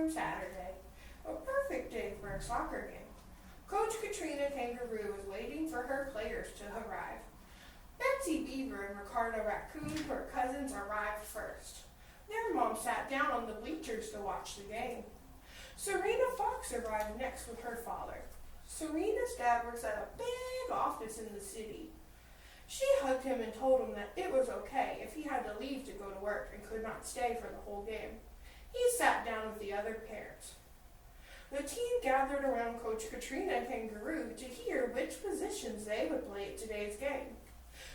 room Saturday, a perfect day for a soccer game. Coach Katrina Kangaroo was waiting for her players to arrive. Betsy Beaver and Ricardo Raccoon, her cousins, arrived first. Their mom sat down on the bleachers to watch the game. Serena Fox arrived next with her father. Serena's dad works at a big office in the city. She hugged him and told him that it was okay if he had to leave to go to work and could not stay for the whole game. He sat down with the other parents. The team gathered around Coach Katrina Kangaroo to hear which positions they would play at today's game.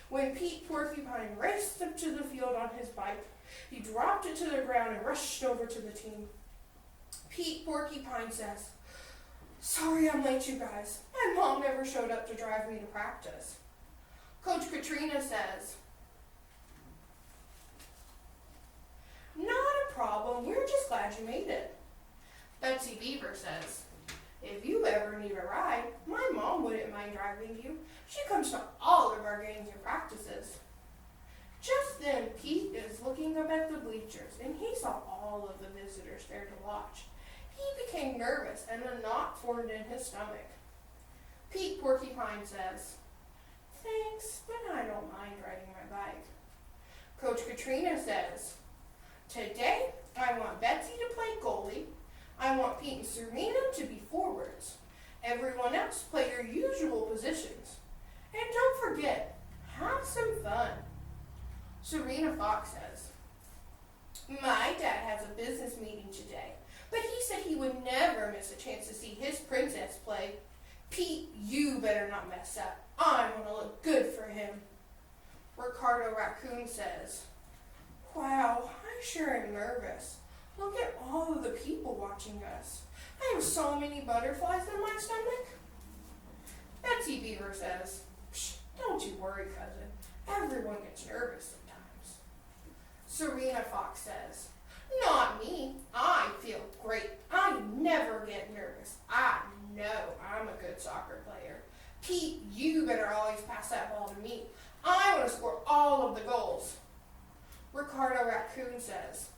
When Pete Porcupine raced up to the field on his bike, he dropped it to the ground and rushed over to the team. Pete Porcupine says, "Sorry I'm late, you guys. My mom never showed up to drive me to practice." Coach Katrina says, "Not a problem. We're just glad you made it." Betsy Beaver says, "If you ever need a ride, my mom wouldn't mind driving you. She comes to all of our games and practices." Just then, Pete is looking up at the bleachers, and he saw all of the visitors there to watch. He became nervous, and a knot formed in his stomach. Pete Porcupine says, "Thanks, but I don't mind riding my bike." Coach Katrina says, "Today, I want Betsy to play goalie. I want Pete and Serena to be forwards. Everyone else play your usual positions. And don't forget, have some fun." Serena Fox says, "My dad has a business meeting today, but he said he would never miss a chance to see his princess play. Pete, you better not mess up. I want to look good for him." Ricardo Raccoon says, "Wow, I sure am nervous. Look at all of the people watching us. I have so many butterflies in my stomach." Betsy Beaver says, "Psh, don't you worry, cousin. Everyone gets nervous sometimes." Serena Fox says, "Not me. I feel great. I never get nervous. I know I'm a good soccer player. Pete, you better always pass that ball to me. I want to score all of the goals." Ricardo Raccoon says,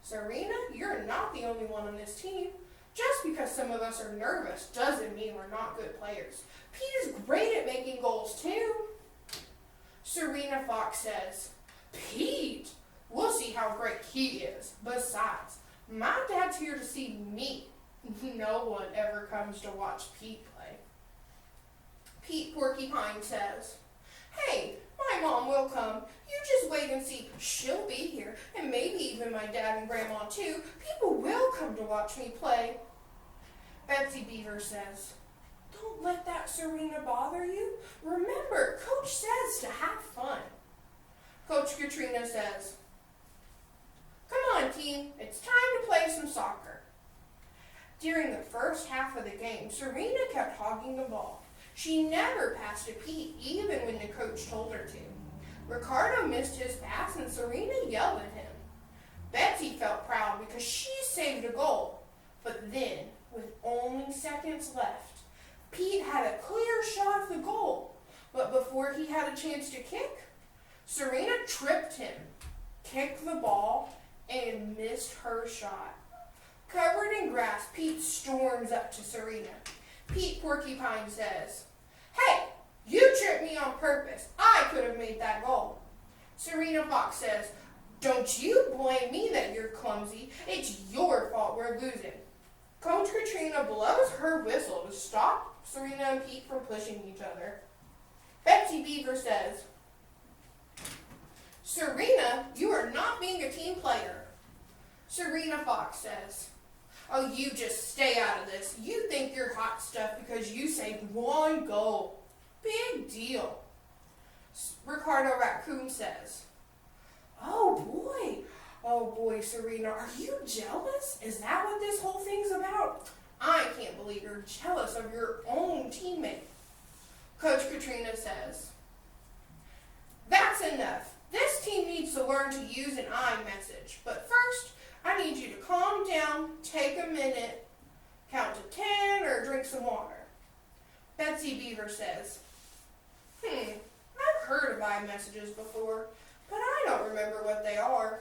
"Serena, you're not the only one on this team. Just because some of us are nervous doesn't mean we're not good players. Pete is great at making goals too." Serena Fox says, "Pete? We'll see how great he is. Besides, my dad's here to see me. No one ever comes to watch Pete play." Pete Porcupine says, "Hey, my mom will come. You just wait and see. She'll be here, and maybe even my dad and grandma too. People will come to watch me play." Betsy Beaver says, "Don't let that Serena bother you. Remember, Coach says to have fun." Coach Katrina says, "Come on, team. It's time to play some soccer." During the first half of the game, Serena kept hogging the ball. She never passed to Pete, even when the coach told her to. Ricardo missed his pass, and Serena yelled at him. Betsy felt proud because she saved a goal. But then, with only seconds left, Pete had a clear shot of the goal. But before he had a chance to kick, Serena tripped him, kicked the ball, and missed her shot. Covered in grass, Pete storms up to Serena. Pete Porcupine says, "Hey, you tripped me on purpose. I could have made that goal." Serena Fox says, "Don't you blame me that you're clumsy. It's your fault we're losing." Coach Katrina blows her whistle to stop Serena and Pete from pushing each other. Betsy Beaver says, "Serena, you are not being a team player." Serena Fox says, "Oh, you just stay out of this. You think you're hot stuff because you saved one goal. Big deal." Ricardo Raccoon says, Oh boy, Serena, are you jealous? Is that what this whole thing's about? I can't believe you're jealous of your own teammate." Coach Katrina says, "That's enough. This team needs to learn to use an iMessage. But first, I need you to calm down, take a minute, count to 10, or drink some water." Betsy Beaver says, I've heard of iMessages before, but I don't remember what they are."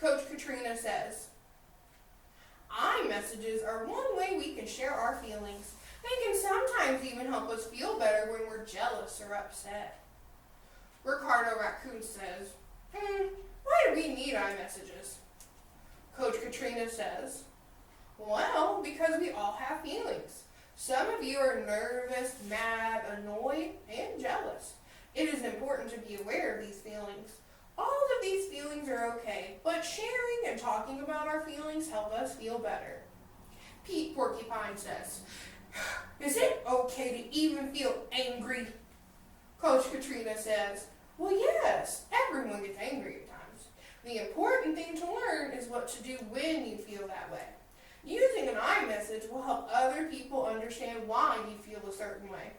Coach Katrina says, share our feelings. They can sometimes even help us feel better when we're jealous or upset. Ricardo Raccoon says, why do we need iMessages? Coach Katrina says, well, because we all have feelings. Some of you are nervous, mad, annoyed, and jealous. It is important to be aware of these feelings. All of these feelings are okay, but sharing and talking about our feelings help us feel better. Pete Porcupine says, is it okay to even feel angry? Coach Katrina says, well, yes, everyone gets angry at times. The important thing to learn is what to do when you feel that way. Using an iMessage will help other people understand why you feel a certain way.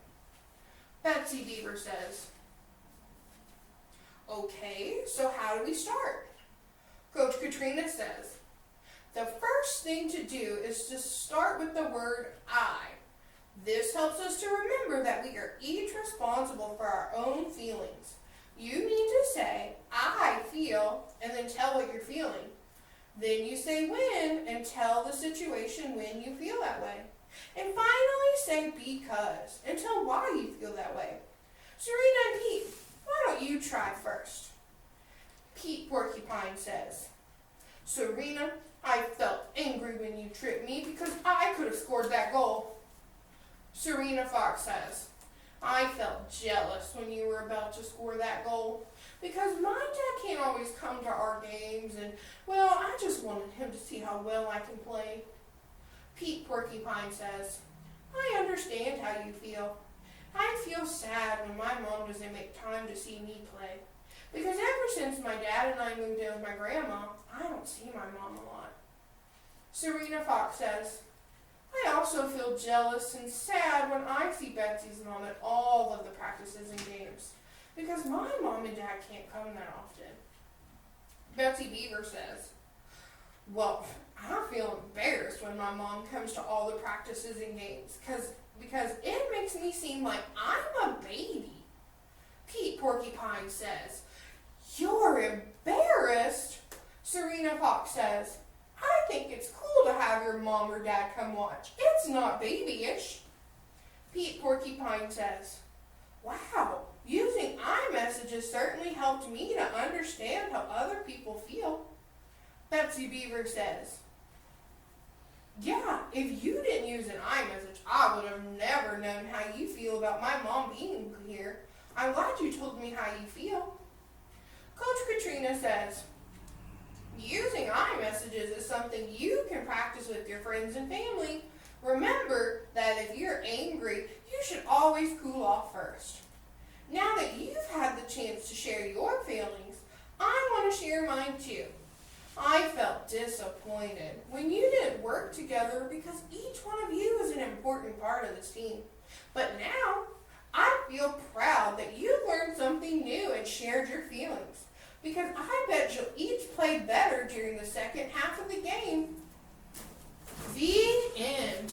Betsy Beaver says, okay, so how do we start? Coach Katrina says, the first thing to do is to start with the word I. This helps us to remember that we are each responsible for our own feelings. You need to say, I feel, and then tell what you're feeling. Then you say when, and tell the situation when you feel that way. And finally say because, and tell why you feel that way. Serena and Pete, why don't you try first? Pete Porcupine says, Serena, I felt angry when you tripped me because I could have scored that goal. Serena Fox says, I felt jealous when you were about to score that goal because my dad can't always come to our games and, well, I just wanted him to see how well I can play. Pete Porcupine says, I understand how you feel. I feel sad when my mom doesn't make time to see me play because ever since my dad and I moved in with my grandma, I don't see my mom a lot. Serena Fox says, I also feel jealous and sad when I see Betsy's mom at all of the practices and games because my mom and dad can't come that often. Betsy Beaver says, well, I feel embarrassed when my mom comes to all the practices and games because it makes me seem like I'm a baby. Pete Porcupine says, you're embarrassed? Serena Fox says, I think it's cool to have your mom or dad come watch. It's not babyish. Pete Porcupine says, wow, using iMessages certainly helped me to understand how other people feel. Betsy Beaver says, yeah, if you didn't use an iMessage, I would have never known how you feel about my mom being here. I'm glad you told me how you feel. Coach Katrina says, using iMessages is something you can practice with your friends and family. Remember that if you're angry, you should always cool off first. Now that you've had the chance to share your feelings, I want to share mine too. I felt disappointed when you didn't work together because each one of you is an important part of this team. But now, I feel proud that you learned something new and shared your feelings because I bet you'll each play better during the second half of the game. The end.